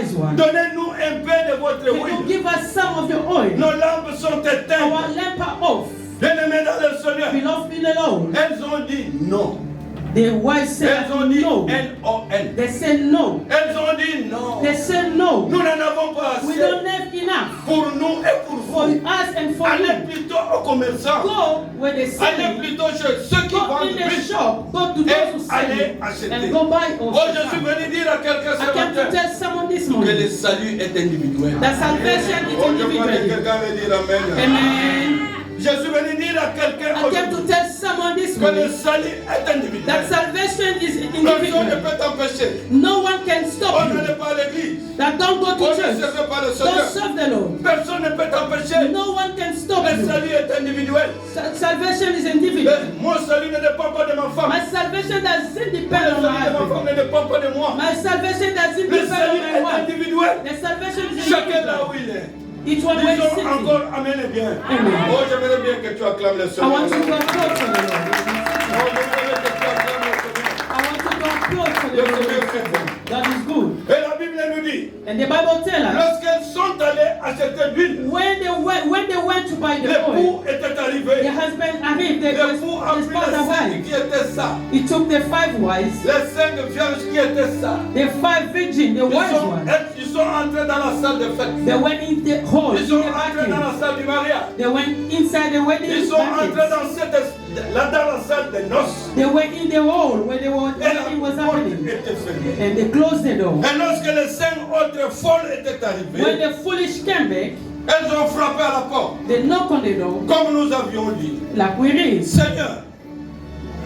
wise one. Donnez-nous un peu de votre Can you huile. give us some of your oil? Nos lampes sont éteintes. Our lamp are off. Bien-aimés dans le Seigneur. Beloved in the Lord. Elles ont dit non. The wise said Elles ont dit no. N-O-N. They said no. Elles ont dit non. They said no. Nous n'en avons pas We assez don't have enough pour nous et pour for vous. us and for Allez you. plutôt aux commerçants. Go where they Allez sell. plutôt chez ceux qui Go vendent in the plus. shop. Go to those who sell allez it acheter. and go buy Oh, also. je suis venu dire à quelqu'un I ce came to matin tell someone this que le morning salut est individuel. that salvation is Oh, je crois que individual. quelqu'un veut dire Amen. Amen. Je suis venu dire à quelqu'un I came to aujourd'hui tell someone this que le morning salut est that individuel. salvation is Personne ne individual. peut t'empêcher. No one can On stop you. n'allait pas à l'église. That don't go On to ne church. servait pas le Don't Seigneur. serve the Lord. Personne ne peut t'empêcher. No one can stop Le you. salut est individuel. Salvation is individual. Mon salut ne dépend pas de ma femme. My salvation doesn't Le depend on my salut de ma husband. femme ne dépend pas de moi. My salvation doesn't Le depend salut on my est wife. individuel. The salvation is Chacun là individual. où il est. Each one where he's Disons sitting. encore Amen et bien. Amen. Oh, j'aimerais bien que tu acclames le I Seigneur. want to go applaud for the Lord. Oh, j'aimerais que tu acclames le Seigneur. I want to go applaud for the Le Seigneur Lord. est bon. God is good. Et la Bible nous dit, And the Bible tells us lorsqu'elles sont allées acheter l'huile, when they went to buy the l'époux oil, était the arrivé. husband arrived. L'époux a The pris spouse les 5 arrived. qui étaient ça. He took the 5 wise, Les 5 vierges qui étaient ça. the 5 virgin, the wise ones. Ils sont entrés dans la salle de fête. They went in the hall, in Ils sont the entrés dans banquet. la salle du mariage. They went inside the wedding Ils sont entrés banquet. dans la salle des noces. They went in the hall where the Et wedding was la porte happening. était fermée. And they closed the door. Et lorsque les 5 autres folles étaient When arrivées, the foolish came back, elles ont frappé à la porte. they knocked on the door, Comme nous avions dit. like we read, Seigneur,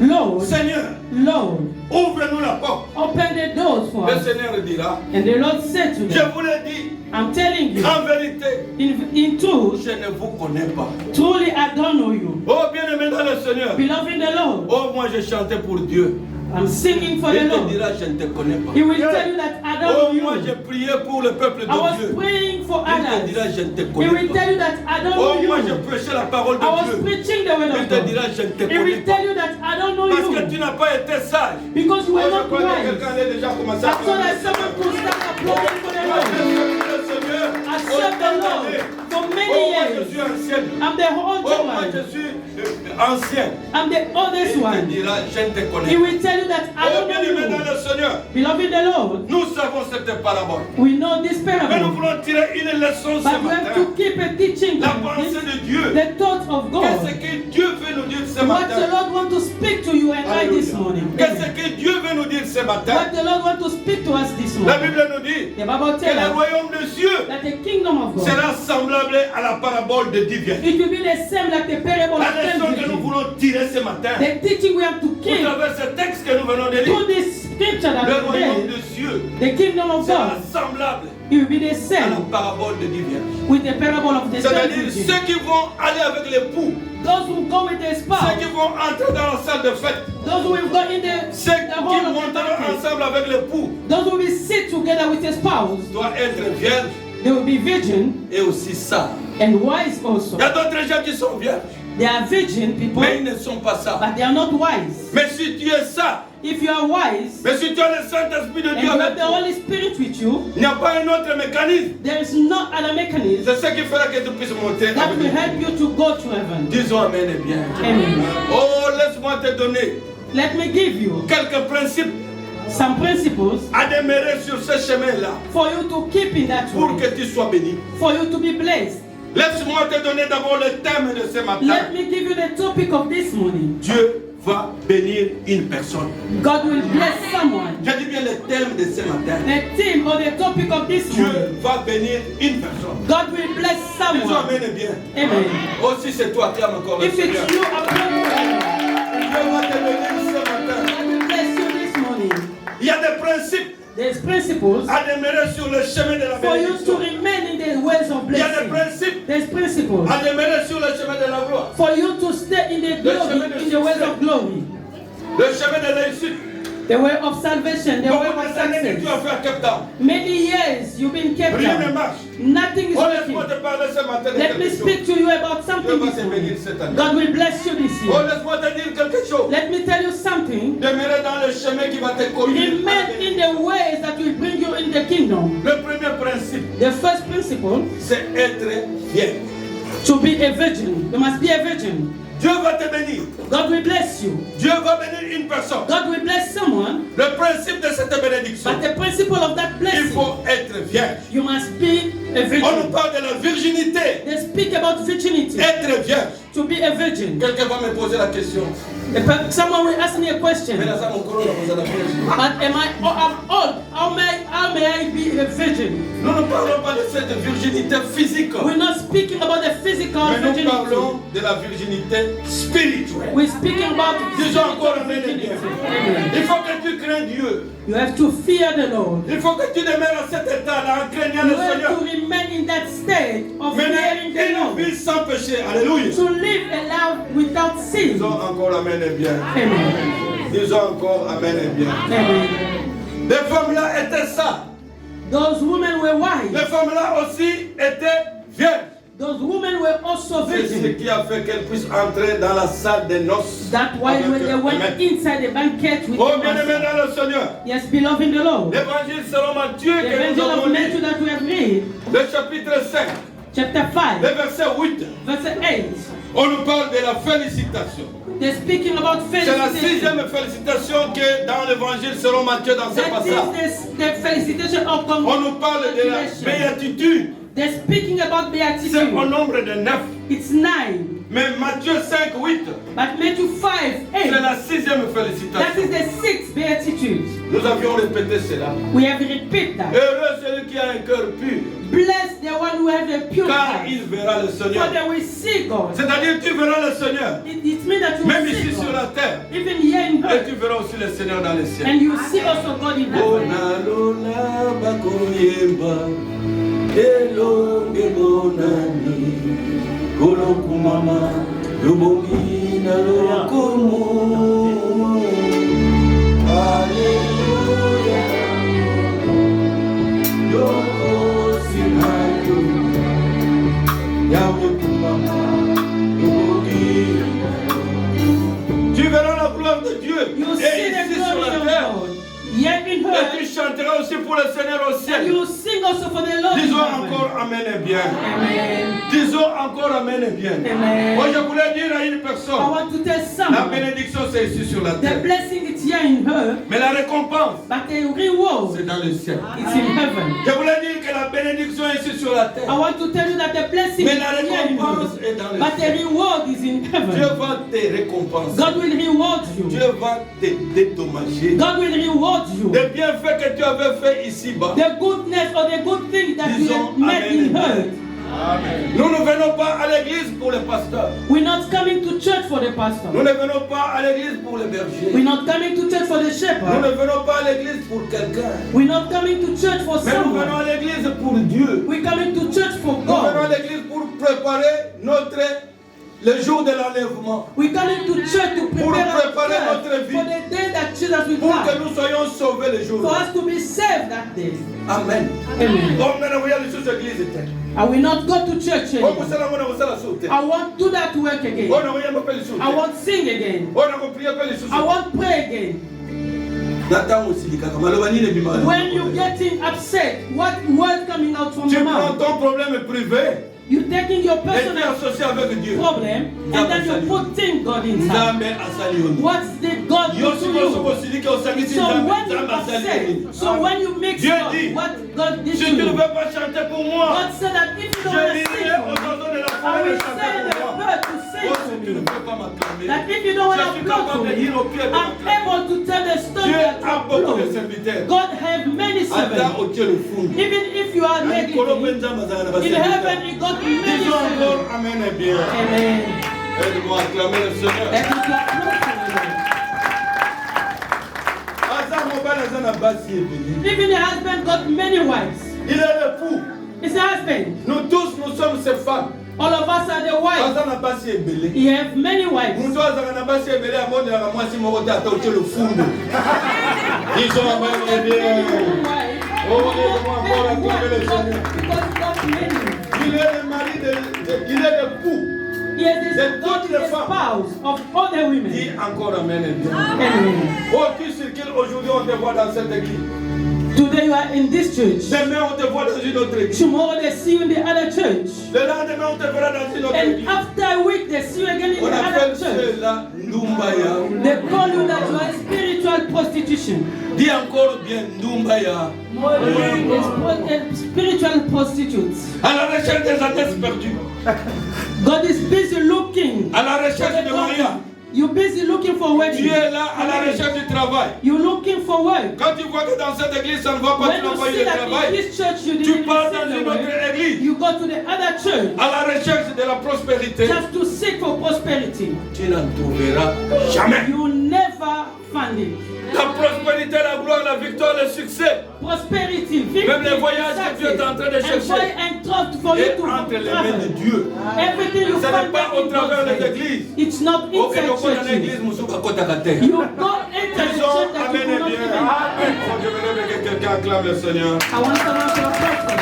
Lord, Seigneur, Lord, ouvre-nous la porte. open the doors for Le us. Seigneur dira, And the Lord said to je them, vous l'ai dit, I'm telling you, en vérité, in truth, je ne vous connais pas. truly I don't know you. Oh, bien-aimé dans le Seigneur. Beloved in the Lord, Oh, moi je chantais pour Dieu. I'm singing for the Il te Lord. dira, je ne te connais pas. He will tell you that I don't Oh, know moi you. j'ai prié pour le peuple I was de Dieu. praying for Il te others. dira, je ne te He connais will pas. tell you that I don't Oh, know moi j'ai you. prêché la parole I was de Dieu. preaching the word Il of te God. dira, je ne te He connais will pas. tell you that I don't know Parce que tu you. n'as pas été sage. Because you Oh, were je not crois que quelqu'un wise. a déjà commencé I à saw that parler. someone could start applauding for the Moi, j'ai Lord. servi le Seigneur I served the autant Lord d'années. for Oh, many moi je years. suis ancienne. I'm the older Oh, moi je one. suis ancien. I'm the oldest Il te one. dira, je ne te connais He pas. will tell you that I Oh, don't bien-aimé know dans you. le Seigneur, Beloved in the Lord, nous savons cette parabole. we know this Mais nous parable. voulons tirer une leçon ce But we have matin. to keep a teaching La on pensée this, de Dieu. the thought of God. Qu'est-ce que Dieu veut nous dire ce What the matin? Lord wants to speak to you and I this Alléluia. morning. Qu'est-ce que Dieu veut nous dire ce matin? What the Lord wants to speak to us this La morning. Bible nous dit The Bible que tells le us royaume des cieux that the kingdom of God, sera semblable à la parabole de Dieu. it will be the same like the parable La of leçon que nous ten voulons tirer ce matin, The teaching we have to au keep travers ce texte que nous venons de lire, through this scripture that le we royaume read, des cieux the kingdom of sera God, semblable it will be the à la same parabole de Dieu. with the parable of the ten C'est-à-dire virgins. ceux qui vont aller avec l'époux, Those who go with their ceux spouse, qui vont entrer dans la salle de fête, those who will go in the ceux qui hall of the monteront banquet, ensemble avec l'époux, those who will sit together with their spouse, doivent être vierges they will be virgin et aussi sages. and wise also. Il y a d'autres gens qui sont vierges, They are virgin people, mais ils ne sont pas ça. but they are not wise. Mais si tu es ça, If you are wise mais si tu as le Saint-Esprit de and Dieu you have avec the toi, Holy Spirit with you, il n'y a pas un autre mécanisme. there is no other mechanism C'est ce qui fera que tu puisses monter that avec will lui. help you to go to heaven. Disons Amen et bien. Amen. Oh, laisse-moi te donner Let me give you quelques principes some principles à demeurer sur ce chemin-là for you to keep in that pour way, que tu sois béni. for you to be blessed. Laisse-moi te donner d'abord le thème de ce matin. Let me give you the topic of this morning. Dieu va bénir une personne. God will bless someone. Je dis bien le thème de ce matin. The theme or the topic of this Dieu morning. va bénir une personne. God will bless Disons someone. Amen et bien. Amen. Oh, si c'est toi, acclame encore le If Seigneur. it's you, applaud the Dieu va te bénir ce matin. Lord. God will bless you this morning. Il y a des principes There's principles à demeurer sur le chemin de la for you to bénédiction. remain in the ways of Il y a des blessing. principes There's principles à demeurer sur le chemin de la gloire. for you to stay in the glory, in the ways of glory. Le chemin de la réussite. The way of salvation, the way Beaucoup of de années que tu success. as fait à Cape Town. Many years you've been kept Rien ne down. marche. Nothing is Oh, laisse-moi working. te parler ce matin de Let me quelque chose. speak to you about Dieu something va this te morning. bénir cette année. God will bless you this Oh, year. laisse-moi te dire quelque chose. Let me tell you something. Demeurer dans le chemin qui va te conduire. à la Remain in bénédiction. the ways that will bring you in the kingdom. Le premier The first principle, c'est être vierge. to be a virgin. You must be a virgin. Dieu va te bénir. God will bless you. Dieu va bénir une personne. God will bless someone. Le principe de cette bénédiction, But the principle of that il blessing, faut être vierge. you must be a On nous virgin. parle de la virginité. They speak about virginity. Être vierge. To be a virgin. Quelqu'un va me poser la question. Someone will ask me a question. Mais là, ça, mon corps, on a posé la question. But I'm old. How may I be a virgin? Nous ne parlons pas de cette virginité physique. We're not speaking about the physical Mais nous virginity. parlons de la virginité spirituelle. We're speaking about Disons encore spiritual amen et virginity. bien. Amen. Il faut que tu craignes Dieu. You have to fear the Lord. Il faut que tu demeures à cet état-là en craignant You le have Seigneur. to remain in that state of Mener fearing the une Lord. vie sans péché. Alléluia. To live a life without sin. Disons encore amen et bien. Amen. Disons encore amen et bien. Amen. Les femmes-là étaient ça. Those women were wise. Les femmes-là aussi étaient vierges. Those women were also C'est ce virgins. qui a fait qu'elles puissent entrer dans la salle des noces. That's why avec when they le went maître. inside the banquet with Oh, the bien-aimés master. dans le Seigneur. Yes, beloved in the Lord. L'évangile selon Matthieu The que nous Evangel avons of lu, Matthew that we have read, le chapitre 5, chapter 5, le verset 8, verse 8. on nous parle de la félicitation. They're speaking about C'est la felicitation. 6e félicitation que dans l'évangile selon Matthieu dans ce That passage. is the felicitation of On nous parle de la congratulation. béatitude. They're speaking about C'est au beatitude. nombre de 9. It's 9. Mais Matthieu 5, 8, But Matthew 5, c'est 8. la 6e That félicitation. is the 6th beatitude. Nous avions répété cela. We have repeated that. Heureux celui qui a un cœur pur, Bless the one who has a pure car heart, il verra le for Seigneur. they will see God. C'est-à-dire tu verras le Seigneur, It means that you même will ici see sur la God. terre. Even here in Et earth. tu verras aussi le Seigneur dans les cieux. And you will see also God in heaven. Onalola bakoyemba, elonge bonani, kolokumama, lubongi na lokomo. Alléluia, yoko sinayo, Yahweh kumama, lubongi. Tu verras la gloire de Dieu. You see Et the ici sur glory la of terre. God. Here in Et tu earth. chanteras aussi pour le Seigneur au And ciel. you will sing also for the Lord in Disons heaven. encore Amen et bien. Amen. Disons encore Amen et bien. Amen. Moi je voulais dire à une I personne, want to tell la someone, bénédiction c'est ici sur la the terre. blessing is here in her, Mais la récompense, but the reward c'est dans le ciel. is in heaven. Je voulais dire que la bénédiction est ici sur la I terre. want to tell you that the blessing Mais is la here in récompense her, est dans le but the ciel. reward is in Dieu heaven. va te récompenser. God will reward you. Dieu va te dédommager. God will reward you. Les bienfaits que tu avais fait ici-bas. The goodness or the good thing that you Disons have made Amen. in earth. Nous ne venons pas à l'église pour les pasteurs. We're not coming to church for the Nous pastor. ne venons pas à l'église pour les bergers. We're not coming to church for the Nous shepherd. ne venons pas à l'église pour quelqu'un. We're not coming to church for Mais nous venons someone. à l'église pour Dieu. We're coming to church for Nous venons à God. l'église pour préparer le jour de l'enlèvement. We're coming to church to Pour prepare préparer ourselves notre vie. for the day that Jesus will Pour que come. nous soyons sauvés le jour. For us to be saved that day. Amen. Amen. Oh, maintenant, vous allez sur cette église. I will not go to church Oh, anymore. vous allez voir, vous allez sauter. I won't do that work again. Oh, non, vous allez m'appeler sauter. I won't sing again. Oh, non, vous priez pas les sous. I won't pray again. Nathan aussi, les cacamas, le vanille, les bimales. When you're getting upset, what word coming out from Tu your prends mouth? ton problème privé You're taking your et tu personal associes avec Dieu. problem and then you're putting God inside. Nzambe asali yo. What did God do Yo to siko soko you? siliki osangisi So Nzambe, when you Nzambe asali yo. upset, so when you mix Dieu up dit, what God did Si to tu ne you, veux pas chanter pour moi, God said that if you don't want je to sing dirai for aux me, oiseaux de la I forêt de will chanter send the pour moi. bird to sing Oh, to si tu ne me. peux pas m'acclamer, That if you don't want je to suis applaud to capable de me, dire aux pieds de I'm m'acclamer. able to tell the stone Dieu that a beaucoup de applaud. serviteurs. God have many Attends servants. au Dieu le fou. Even if you are Nani kolo negative, benza mazana na in serviteurs. heaven he got many Disons encore servants. Amen et bien. Amen. Aide-moi à acclamer le Seigneur. That is your approach. Aza mobile aza na basi ebele. Even the husband got many wives. Il est l'époux. It's a husband. Nous tous, nous sommes ses femmes. All of us are the wives. Aza na basi ebele. He have many wives. Mutu azaka na basi ebele amondelaka mwasi moko te ata otie lofundu. Disons Amen et bien. Oh, aide-moi encore à acclamer le Seigneur. Il est le mari il est l'époux. He is toutes the les femmes. spouse of all the women. Dis encore Amen et bien. Amen. Oh, tu circules aujourd'hui, on te voit dans cette église. Today you are in this church. Demain, on te voit dans une autre église. Tomorrow they see you in the other church. Le lendemain, on te verra dans une autre And église. after a week they see you again in On the appelle other church. cela Ndumbaya. They call you that you are spiritual prostitution. Dis encore bien Ndumbaya. Spiritual prostitutes. À la recherche des adresses perdues. God is busy looking. À la recherche de Maria. You're busy looking for Tu wedding. es là à la recherche du travail. You're looking for work. Quand tu vois que dans cette église ça ne va pas, tu When n'as you pas eu see de that in travail, this church you tu didn't pars dans receive une the autre work, église you go to the other church à la recherche de la prospérité. just to seek for prosperity. Tu n'en trouveras jamais. You never find it. La prospérité, la gloire, la victoire, le succès, Prosperity, victory, même les voyages que Dieu est en train de and chercher, joy and trust for you est to entre les mains de travel. Dieu. Everything you Ce n'est find pas au in travers God's des hand. églises. It's not Ok, inside donc on a churches. l'église, Moussouba Kotakate. You go enter the Disons, church that Amen you do et not bien. even. Amen. Je voudrais que quelqu'un acclame le Seigneur. I want someone to approach them.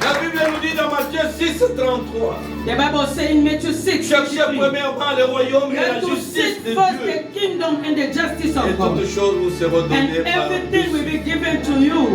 La Bible nous dit dans Matthieu 6:33. The Bible says in Matthew 6, Cherchez 53, premièrement le royaume you et la have to justice seek de first Dieu. the kingdom and the justice Et of God. toutes choses vous seront données And par everything will Dieu. be given to you.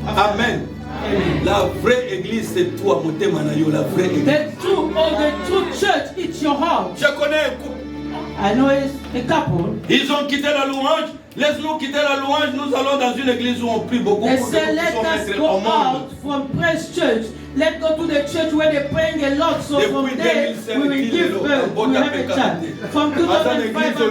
Amen. Amen. La vraie église, c'est toi, Motema Nayo, la vraie église. The true church, it's your house. Je connais un couple. I know it's a couple. Ils ont quitté la louange. Laisse-nous quitter la louange. Nous allons dans une église où on prie beaucoup They pour que say, nous let puissions us mettre go au monde. out from praise church. Let's go to the church where they're praying a lot. So from Depuis there, 2005, we will give birth. We will have a child. From 2005 until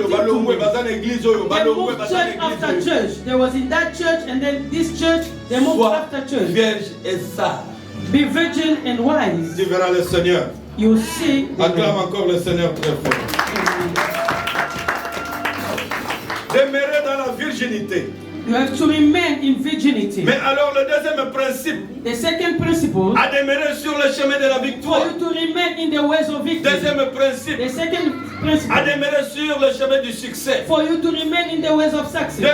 they moved church after church. There was in that church and then this church. They moved Sois after church. vierge et sage. Be virgin and wise. Tu verras le Seigneur. You see. Acclame encore le Seigneur très fort. Demeurer dans la virginité. You have to remain in virginity. Mais alors le deuxième principe, The second principle, à demeurer sur le chemin de la for victoire. you to remain in the ways of victory. Deuxième principe, The second à principle, demeurer sur le chemin du succès. for you to remain in the ways of success. Deuxième